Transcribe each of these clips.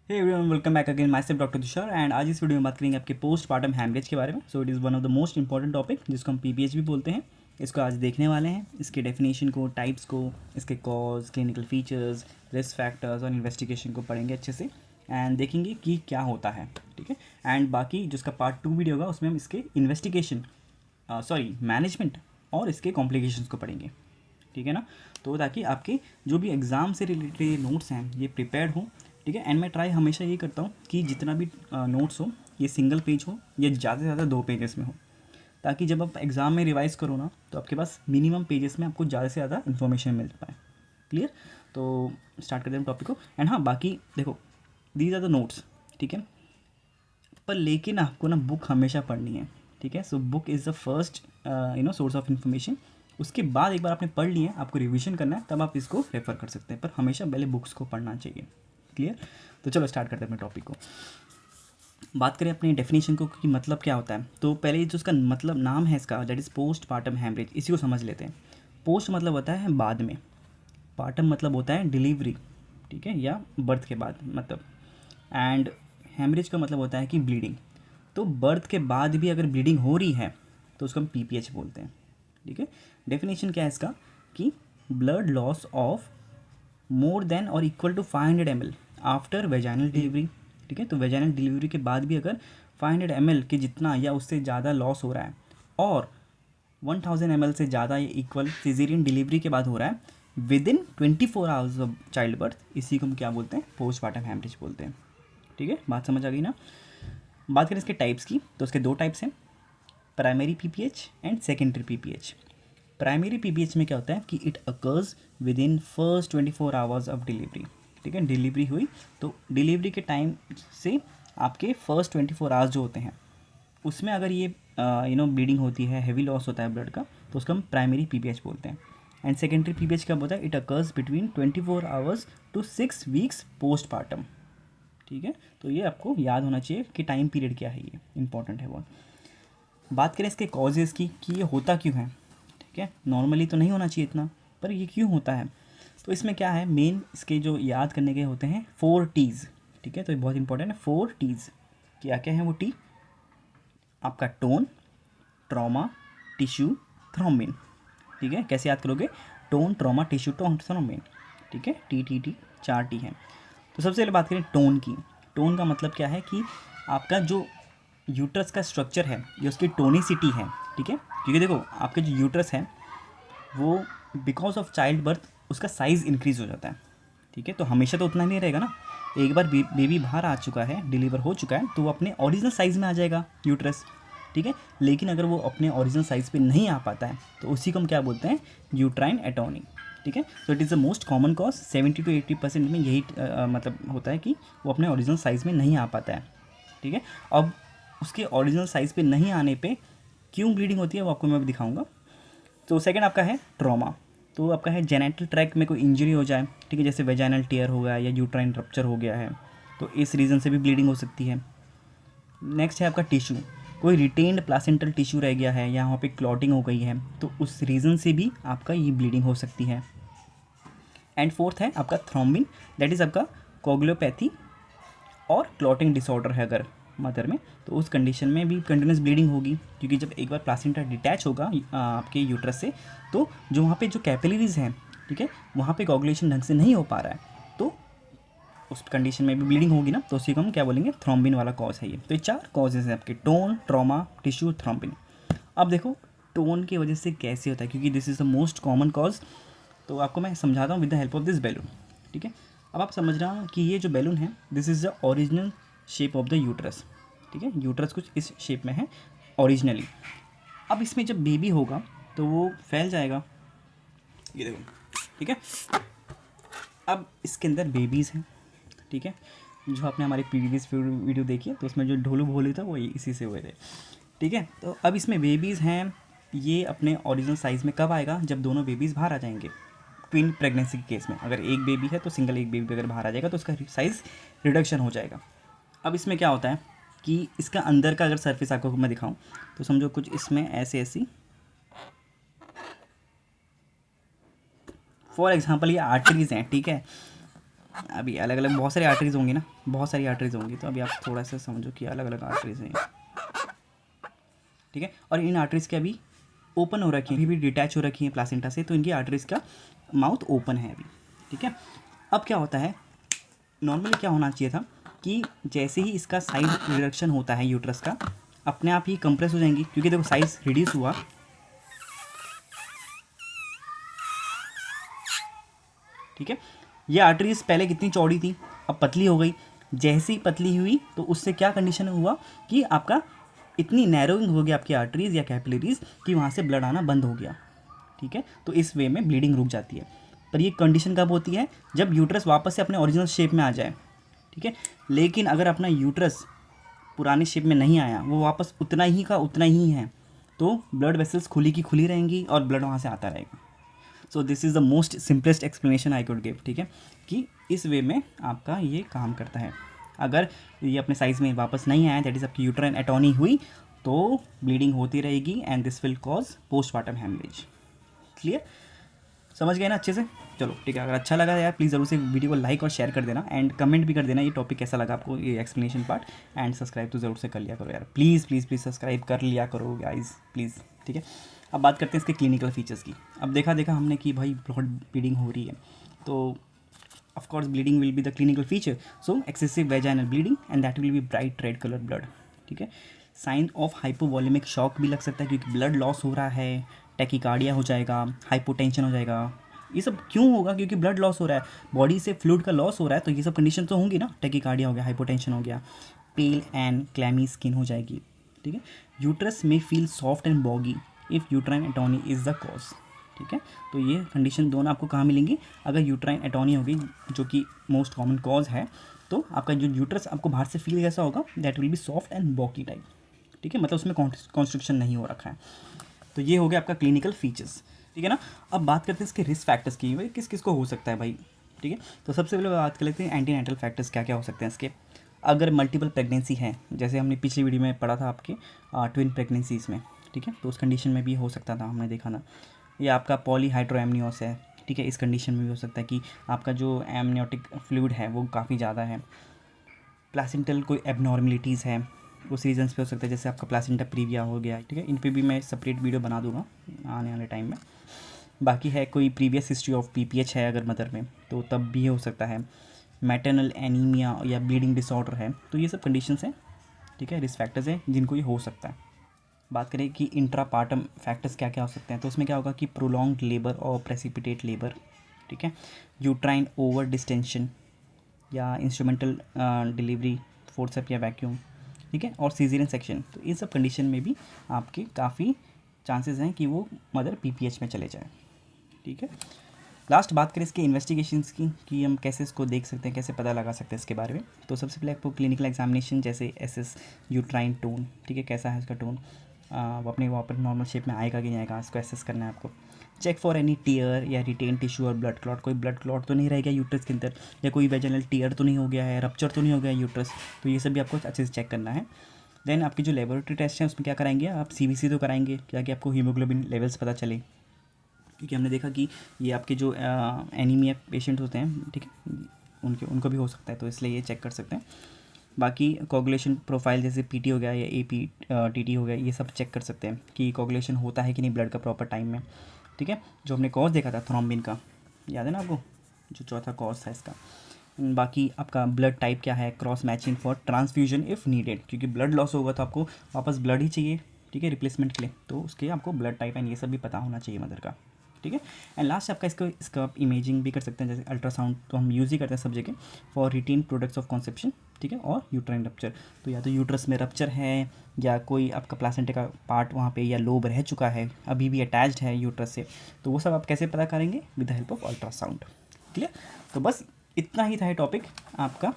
Hey everyone, welcome back again my self doctor Tushar. And आज इस video में बात करेंगे आपके पोस्ट पार्टम हैमरेज के बारे में। So it is one of the most important topic जिसको हम पीपीएच भी बोलते हैं। इसको आज देखने वाले हैं, इसके डेफिनेशन को, टाइप्स को, इसके cause, clinical features, risk factors और इन्वेस्टिगेशन को पढ़ेंगे अच्छे से एंड देखेंगे कि क्या होता है। ठीक है। एंड बाकी जिसका पार्ट 2 वीडियो होगा उसमें हम इसके इन्वेस्टिगेशन मैनेजमेंट और इसके कॉम्प्लिकेशंस को पढ़ेंगे। ठीक है ना। तो ताकि आपके जो भी एग्ज़ाम से रिलेटेड नोट्स हैं ये प्रिपेयर्ड हों। ठीक है। एंड मैं ट्राई हमेशा ये करता हूँ कि जितना भी नोट्स हो ये सिंगल पेज हो या ज़्यादा से ज़्यादा 2 पेजेस में हो, ताकि जब आप एग्ज़ाम में रिवाइज़ करो ना तो आपके पास मिनिमम पेजेस में आपको ज़्यादा से ज़्यादा इन्फॉर्मेशन मिल पाए। क्लियर। तो स्टार्ट करते हैं टॉपिक को। एंड हाँ, बाकी देखो, दीज आर द नोट्स। ठीक है। पर लेकिन आपको ना बुक हमेशा पढ़नी है। ठीक है। So book is the first source of information. उसके बाद एक बार आपने पढ़ लिया, आपको रिवीजन करना है, तब आप इसको रेफ़र कर सकते हैं, पर हमेशा पहले बुक्स को पढ़ना चाहिए। क्लियर। तो चलो स्टार्ट करते हैं अपने टॉपिक को। बात करें अपने डेफिनेशन को कि मतलब क्या होता है, तो पहले जो उसका मतलब नाम है इसका, that is post partum haemorrhage, इसी को समझ लेते हैं। पोस्ट मतलब होता है बाद में, पार्टम मतलब होता है डिलीवरी, ठीक है, या बर्थ के बाद मतलब, एंड हैमरेज का मतलब होता है कि ब्लीडिंग। तो बर्थ के बाद भी अगर ब्लीडिंग हो रही है तो उसको हम पीपीएच बोलते हैं। ठीक है। डेफिनेशन क्या है इसका कि blood loss of more than और equal to 500 ml after vaginal delivery. ठीक है। तो वेजाइनल डिलीवरी के बाद भी अगर 500 ml के जितना या उससे ज़्यादा लॉस हो रहा है और 1000 ml से ज़्यादा या इक्वल सिजेरियन डिलीवरी के बाद हो रहा है with in 24 hours of child birth, इसी को हम क्या बोलते हैं, पोस्टमार्टम हैमरेज बोलते हैं। ठीक है। बात समझ आ गई ना। बात करें इसके टाइप्स की, तो इसके 2 टाइप्स हैं, primary PPH and secondary PPH. Primary PPH में क्या होता है कि it occurs with in first 24 hours of delivery. ठीक है। डिलीवरी हुई तो डिलीवरी के टाइम से आपके फर्स्ट 24 आवर्स जो होते हैं उसमें अगर ये ब्लीडिंग होती है, हैवी लॉस होता है ब्लड का, तो उसको हम प्राइमरी पीपीएच बोलते हैं। एंड सेकेंडरी पीपीएच कब होता है, it occurs between 24 hours to 6 weeks postpartum. ठीक है। तो ये आपको याद होना चाहिए कि टाइम पीरियड क्या है, ये इंपॉर्टेंट है बहुत। बात करें इसके कॉजेज़ की कि ये होता क्यों है। ठीक है। नॉर्मली तो नहीं होना चाहिए इतना, पर ये क्यों होता है, तो इसमें क्या है, मेन इसके जो याद करने के होते हैं 4 T's। ठीक है। तो ये बहुत इंपॉर्टेंट है, 4 T's। क्या क्या है वो टी, आपका टोन, ट्रॉमा, टिश्यू, थ्रोम्बिन। ठीक है। कैसे याद करोगे, टोन, ट्रॉमा, टिश्यू, थ्रोम्बिन। ठीक है। टी टी टी 4 T हैं। तो सबसे पहले बात करें टोन की। टोन का मतलब क्या है कि आपका जो यूट्रस का स्ट्रक्चर है ये उसकी टोनिसिटी है। ठीक है। क्योंकि देखो आपके जो यूट्रस है वो बिकॉज ऑफ चाइल्ड बर्थ उसका साइज़ इंक्रीज़ हो जाता है। ठीक है। तो हमेशा तो उतना नहीं रहेगा ना। एक बार बेबी बाहर आ चुका है, डिलीवर हो चुका है, तो वो अपने ओरिजिनल साइज़ में आ जाएगा यूट्रस। ठीक है। लेकिन अगर वो अपने ओरिजिनल साइज़ पे नहीं आ पाता है तो उसी को हम क्या बोलते हैं, यूट्राइन एटोनी। ठीक है। तो it is the most common cause, 70 to 80% में यही मतलब होता है कि वो अपने ओरिजिनल साइज़ में नहीं आ पाता है। ठीक है। अब उसके ओरिजिनल साइज़ पे नहीं आने पे क्यों ब्लीडिंग होती है वो आपको मैं अभी दिखाऊंगा। तो सेकंड आपका है ट्रॉमा। तो आपका है जेनेटल ट्रैक में कोई इंजरी हो जाए, ठीक है, जैसे वेजाइनल टीयर हो गया या यूट्राइन रप्चर हो गया है, तो इस रीज़न से भी ब्लीडिंग हो सकती है। नेक्स्ट है आपका टिश्यू, कोई रिटेन्ड प्लासेंटल टिश्यू रह गया है या वहाँ पे क्लॉटिंग हो गई है, तो उस रीज़न से भी आपका ये ब्लीडिंग हो सकती है। एंड फोर्थ है आपका थ्रोम्बिन, दैट इज़ आपका कोगुलोपैथी और क्लॉटिंग डिसऑर्डर है अगर मदर में, तो उस कंडीशन में भी कंटिन्यूस ब्लीडिंग होगी, क्योंकि जब एक बार प्लासेंटा डिटैच होगा आपके यूट्रस से, तो जो वहाँ पे जो कैपिलरीज हैं, ठीक है, वहाँ पे कोगुलेशन ढंग से नहीं हो पा रहा है, तो उस कंडीशन में भी ब्लीडिंग होगी ना, तो उसी को हम क्या बोलेंगे, थ्रोम्बिन वाला कॉज है ये। तो ये 4 कॉजेज़ हैं आपके, टोन, ट्रॉमा, टिश्यू, थ्रोम्बिन। अब देखो टोन की वजह से कैसे होता है, क्योंकि this is the most common cause, तो आपको मैं समझाता हूँ with the help of this balloon. ठीक है। अब आप समझ रहे हो कि ये जो बैलून है this is the original shape of the uterus. ठीक है। यूट्रस कुछ इस शेप में है ओरिजिनली। अब इसमें जब बेबी होगा तो वो फैल जाएगा, ये देखो। ठीक है। अब इसके अंदर बेबीज़ हैं। ठीक है। जो आपने हमारी प्रीवियस वीडियो देखी है तो उसमें जो ढोलू भोलू था वो इसी से हुए थे। ठीक है। तो अब इसमें बेबीज़ हैं, ये अपने ओरिजिनल साइज़ में कब आएगा, जब दोनों बेबीज़ बाहर आ जाएंगे। ट्विन प्रेगनेंसी के केस में अगर एक बेबी है तो सिंगल एक बेबी अगर बाहर आ जाएगा तो उसका साइज़ रिडक्शन हो जाएगा। अब इसमें क्या होता है कि इसका अंदर का अगर सरफेस आपको मैं दिखाऊं तो समझो कुछ इसमें ऐसे ऐसी, फॉर एग्जांपल ये आर्टरीज़ हैं। ठीक है। अभी अलग अलग बहुत सारी आर्टरीज होंगी ना, बहुत सारी आर्टरीज होंगी, तो अभी आप थोड़ा सा समझो कि अलग अलग आर्टरीज हैं, ठीक है। और इन आर्टरीज के अभी ओपन हो रखी हैं, अभी भी डिटैच हो रखी हैं प्लासेंटा से, तो इनकी आर्टरीज का माउथ ओपन है अभी, ठीक है। अब क्या होता है, नॉर्मली क्या होना चाहिए था कि जैसे ही इसका साइज रिडक्शन होता है यूट्रस का, अपने आप ही कंप्रेस हो जाएंगी, क्योंकि देखो साइज रिड्यूस हुआ, ठीक है। ये आर्टरीज पहले कितनी चौड़ी थी, अब पतली हो गई। जैसे ही पतली हुई तो उससे क्या कंडीशन हुआ कि आपका इतनी नैरोइंग हो गया आपकी आर्टरीज या कैपिलरीज कि वहाँ से ब्लड आना बंद हो गया, ठीक है। तो इस वे में ब्लीडिंग रुक जाती है। पर ये कंडीशन कब होती है, जब यूट्रस वापस से अपने ओरिजिनल शेप में आ जाए, ठीक है। लेकिन अगर अपना यूट्रस पुराने शेप में नहीं आया, वो वापस उतना ही का उतना ही है, तो ब्लड वेसल्स खुली की खुली रहेंगी और ब्लड वहाँ से आता रहेगा। So this is the most simplest explanation I could give, ठीक है, कि इस वे में आपका ये काम करता है। अगर ये अपने साइज़ में वापस नहीं आया, दैट इज़ आपकी यूट्राइन एटोनी हुई, तो ब्लीडिंग होती रहेगी and this will cause postmortem haemorrhage. Clear, समझ गए ना अच्छे से? चलो ठीक है, अगर अच्छा लगा यार प्लीज़ ज़रूर से वीडियो को लाइक और शेयर कर देना एंड कमेंट भी कर देना ये टॉपिक कैसा लगा आपको, ये एक्सप्लेनेशन पार्ट। एंड सब्सक्राइब तो ज़रूर से कर लिया करो यार, प्लीज़ प्लीज़ प्लीज़ सब्सक्राइब कर लिया करो गाइस प्लीज़, ठीक है। अब बात करते हैं इसके क्लिनिकल फीचर्स की। अब देखा हमने कि भाई ब्लड ब्लीडिंग हो रही है, तो of course bleeding will be the clinical feature, so excessive vaginal bleeding and that will be bright red color blood, ठीक है। साइन ऑफ हाइपोवॉल्यूमिक शॉक भी लग सकता है, क्योंकि ब्लड लॉस हो रहा है, टैकीकार्डिया हो जाएगा, हाइपोटेंशन हो जाएगा। ये सब क्यों होगा, क्योंकि ब्लड लॉस हो रहा है, बॉडी से फ्लूइड का लॉस हो रहा है, तो ये सब कंडीशन तो होंगी ना, टैकीकार्डिया हो गया, हाइपोटेंशन हो गया, पेल एंड क्लैमी स्किन हो जाएगी, ठीक है। यूट्रस में feel soft and boggy if uterine atony is the cause, ठीक है। तो ये कंडीशन दोनों आपको कहाँ मिलेंगी, अगर यूट्राइन एटोनी होगी जो कि मोस्ट कॉमन कॉज है, तो आपका जो यूट्रस आपको बाहर से फील कैसा होगा, that will be soft and बॉकी टाइप, ठीक है, मतलब उसमें कॉन्स्ट्रिक्शन नहीं हो रखा है। तो ये हो गया आपका क्लिनिकल फीचर्स, ठीक है ना। अब बात करते हैं इसके रिस्क फैक्टर्स की, भाई किस किस को हो सकता है भाई, ठीक है। तो सबसे पहले बात कर लेते हैं एंटीनेटल फैक्टर्स क्या क्या हो सकते हैं इसके। अगर मल्टीपल प्रेगनेंसी है, जैसे हमने पिछली वीडियो में पढ़ा था आपके ट्विन प्रेगनेंसीज़ में, ठीक है, तो उस कंडीशन में भी हो सकता था, हमने देखा था। या आपका पॉलीहाइड्रोएमनियोस है, ठीक है, इस कंडीशन में भी हो सकता है कि आपका जो एमनियोटिक फ्लूइड है वो काफ़ी ज़्यादा है। प्लासेंटल कोई एबनॉर्मलिटीज़ है, उस रीजन्स पे हो सकता है, जैसे आपका प्लासेंटा प्रीविया हो गया, ठीक है, इन पे भी मैं सेपरेट वीडियो बना दूंगा आने वाले टाइम में। बाकी है कोई प्रीवियस हिस्ट्री ऑफ पीपीएच है अगर मदर में, तो तब भी हो सकता है। मैटरनल एनीमिया या ब्लीडिंग डिसऑर्डर है, तो ये सब कंडीशंस हैं, ठीक है, रिस्क फैक्टर्स हैं जिनको ये हो सकता है। बात करें कि इंट्रापार्टम फैक्टर्स क्या क्या हो सकते हैं, तो उसमें क्या होगा कि प्रोलॉन्ग्ड लेबर और प्रेसिपिटेट लेबर, ठीक है, यूट्राइन ओवर डिस्टेंशन या इंस्ट्रूमेंटल डिलीवरी, फोर्सेप या वैक्यूम, ठीक है, और सीजरियन सेक्शन। तो इन सब कंडीशन में भी आपके काफ़ी चांसेस हैं कि वो मदर पीपीएच में चले जाए, ठीक है। लास्ट बात करें इसके इन्वेस्टिगेशंस की कि हम कैसे इसको देख सकते हैं, कैसे पता लगा सकते हैं इसके बारे में। तो सबसे पहले आपको क्लिनिकल एग्जामिनेशन, जैसे एसएस यूट्राइन टोन, ठीक है, कैसा है इसका टोन, वो अपने वहाँ पर नॉर्मल शेप में आएगा कि नहीं आएगा, इसको एसेस करना है आपको। चेक फॉर एनी टीयर या रिटेन टिश्यू और ब्लड क्लॉट, कोई ब्लड क्लॉट तो नहीं रहेगा यूट्रस के अंदर, या कोई वेजिनल टीयर तो नहीं हो गया है, रप्चर तो नहीं हो गया यूट्रस, तो ये सब भी आपको अच्छे से चेक करना है। देन आपकी जो लेबोरेटरी टेस्ट है उसमें क्या कराएंगे आप, सीबीसी तो कराएंगे, क्या कि आपको हीमोग्लोबिन लेवल्स पता चले, क्योंकि हमने देखा कि ये आपके जो एनीमिया पेशेंट होते हैं, ठीक है, उनको भी हो सकता है, तो इसलिए ये चेक कर सकते हैं। बाकी कोगुलेशन प्रोफाइल जैसे पीटी हो गया या एपी टीटी हो गया, ये सब चेक कर सकते हैं कि कोगुलेशन होता है कि नहीं ब्लड का प्रॉपर टाइम में, ठीक है। जो हमने कॉज देखा था थ्रोम्बिन का, याद है ना आपको, जो चौथा कॉज था इसका। बाकी आपका ब्लड टाइप क्या है, cross matching for transfusion if needed, क्योंकि ब्लड लॉस होगा तो आपको वापस ब्लड ही चाहिए, ठीक है, रिप्लेसमेंट के लिए, तो उसके आपको ब्लड टाइप एंड ये सब भी पता होना चाहिए मदर का, ठीक है। एंड लास्ट आपका इसका आप इमेजिंग भी कर सकते हैं, जैसे अल्ट्रासाउंड तो हम यूज़ ही करते हैं सब जगह for retained products of conception, ठीक है, और यूट्राइन रप्चर, तो या तो यूट्रस में रप्चर है या कोई आपका प्लासेंटा का पार्ट वहाँ पे या लोब रह चुका है, अभी भी अटैच्ड है यूट्रस से, तो वो सब आप कैसे पता करेंगे, with the help of ultrasound. Clear, तो बस इतना ही था ये टॉपिक आपका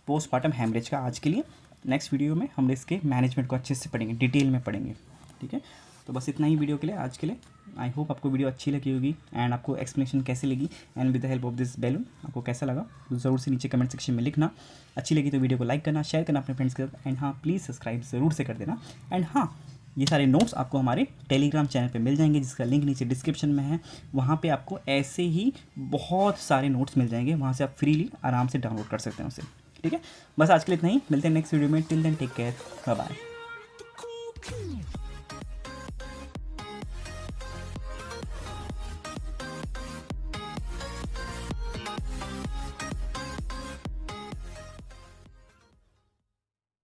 पोस्टमार्टम हेमरेज का आज के लिए। नेक्स्ट वीडियो में हम इसके मैनेजमेंट को अच्छे से पढ़ेंगे, डिटेल में पढ़ेंगे, ठीक है। तो बस इतना ही वीडियो के लिए आज के लिए। आई होप आपको वीडियो अच्छी लगी होगी एंड आपको एक्सप्लेनेशन कैसी लगी and with the help of this balloon आपको कैसा लगा, तो ज़रूर से नीचे कमेंट सेक्शन में लिखना। अच्छी लगी तो वीडियो को लाइक करना, शेयर करना अपने फ्रेंड्स के साथ, एंड हाँ प्लीज़ सब्सक्राइब ज़रूर से कर देना। एंड हाँ, ये सारे नोट्स आपको हमारे टेलीग्राम चैनल पे मिल जाएंगे, जिसका लिंक नीचे डिस्क्रिप्शन में है। वहाँ पे आपको ऐसे ही बहुत सारे नोट्स मिल जाएंगे, वहाँ से आप फ्रीली आराम से डाउनलोड कर सकते हैं उसे। ठीक है, बस आज के लिए इतना ही, मिलते हैं नेक्स्ट वीडियो में। Till then take care, bye bye.